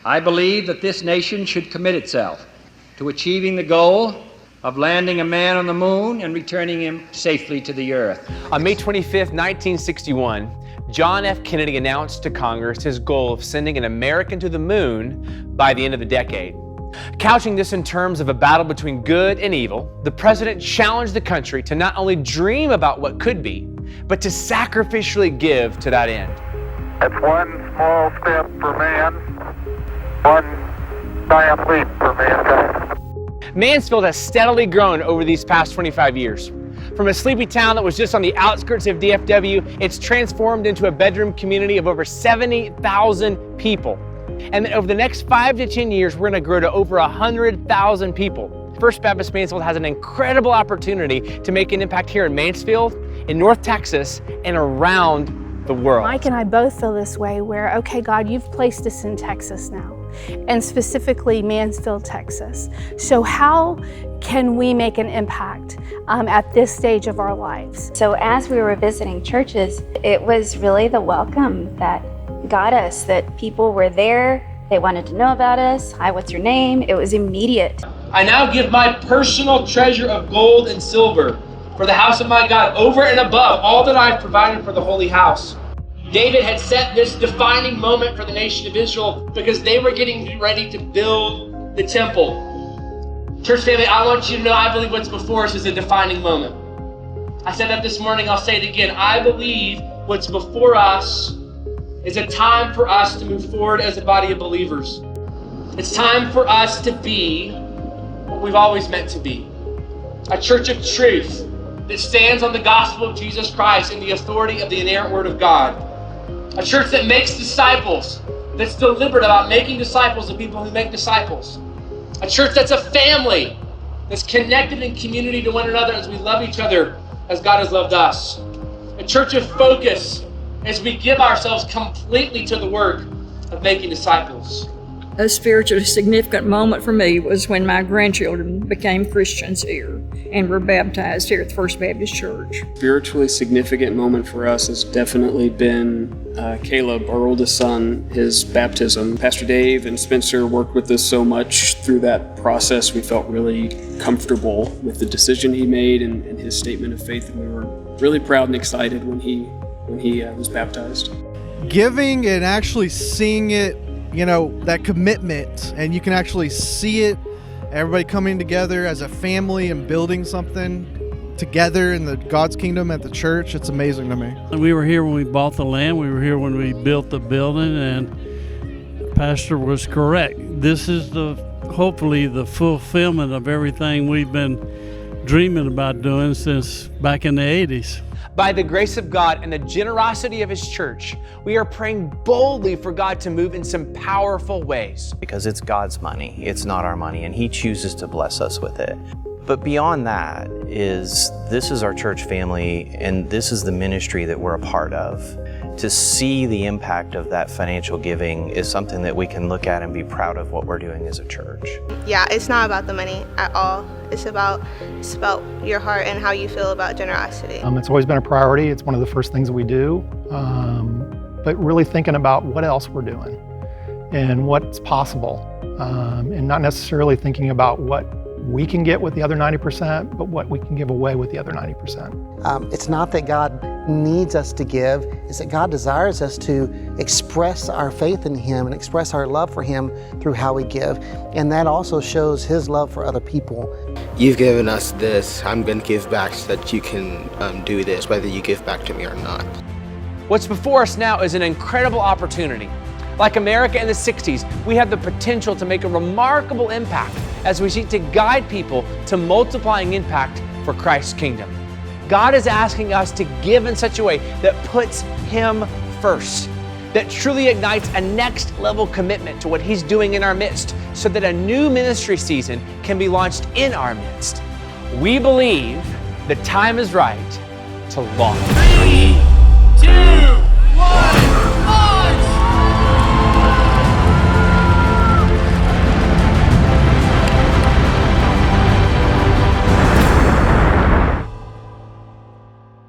I believe that this nation should commit itself to achieving the goal of landing a man on the moon and returning him safely to the earth. On May 25th, 1961, John F. Kennedy announced to Congress his goal of sending an American to the moon by the end of the decade. Couching this in terms of a battle between good and evil, the president challenged the country to not only dream about what could be, but to sacrificially give to that end. It's one small step for man, one giant leap for mankind. Mansfield has steadily grown over these past 25 years. From a sleepy town that was just on the outskirts of DFW, it's transformed into a bedroom community of over 70,000 people. And then over the next 5 to 10 years, we're going to grow to over 100,000 people. First Baptist Mansfield has an incredible opportunity to make an impact here in Mansfield, in North Texas, and around the world. Mike and I both feel this way where, okay, God, you've placed us in Texas now, and specifically Mansfield, Texas. So how can we make an impact at this stage of our lives? So as we were visiting churches, it was really the welcome that got us, that people were there, they wanted to know about us. Hi, what's your name? It was immediate. I now give my personal treasure of gold and silver for the house of my God, over and above all that I've provided for the holy house. David had set this defining moment for the nation of Israel because they were getting ready to build the temple. Church family, I want you to know I believe what's before us is a defining moment. I said that this morning, I'll say it again. I believe what's before us is a time for us to move forward as a body of believers. It's time for us to be what we've always meant to be. A church of truth that stands on the gospel of Jesus Christ and the authority of the inerrant word of God. A church that makes disciples, that's deliberate about making disciples of people who make disciples. A church that's a family, that's connected in community to one another as we love each other as God has loved us. A church of focus as we give ourselves completely to the work of making disciples. A spiritually significant moment for me was when my grandchildren became Christians here and were baptized here at the First Baptist Church. Spiritually significant moment for us has definitely been Caleb, our oldest son, his baptism. Pastor Dave and Spencer worked with us so much through that process. We felt really comfortable with the decision he made and his statement of faith, and we were really proud and excited when he was baptized. Giving and actually seeing it, that commitment, and you can actually see it, everybody coming together as a family and building something together in the God's kingdom at the church. It's amazing to me. We were here when we bought the land. We were here when we built the building, and Pastor was correct. This is hopefully the fulfillment of everything we've been dreaming about doing since back in the 80s. By the grace of God and the generosity of His church, we are praying boldly for God to move in some powerful ways. Because it's God's money, it's not our money, and He chooses to bless us with it. But beyond that this is our church family, and this is the ministry that we're a part of. To see the impact of that financial giving is something that we can look at and be proud of what we're doing as a church. Yeah, it's not about the money at all. It's about your heart and how you feel about generosity. It's always been a priority. It's one of the first things that we do. But really thinking about what else we're doing and what's possible, and not necessarily thinking about what we can get with the other 90%, but what we can give away with the other 90%. It's not that God needs us to give, it's that God desires us to express our faith in Him and express our love for Him through how we give. And that also shows His love for other people. You've given us this, I'm going to give back so that you can do this, whether you give back to me or not. What's before us now is an incredible opportunity. Like America in the 60s, we have the potential to make a remarkable impact as we seek to guide people to multiplying impact for Christ's kingdom. God is asking us to give in such a way that puts Him first, that truly ignites a next level commitment to what He's doing in our midst, so that a new ministry season can be launched in our midst. We believe the time is right to launch.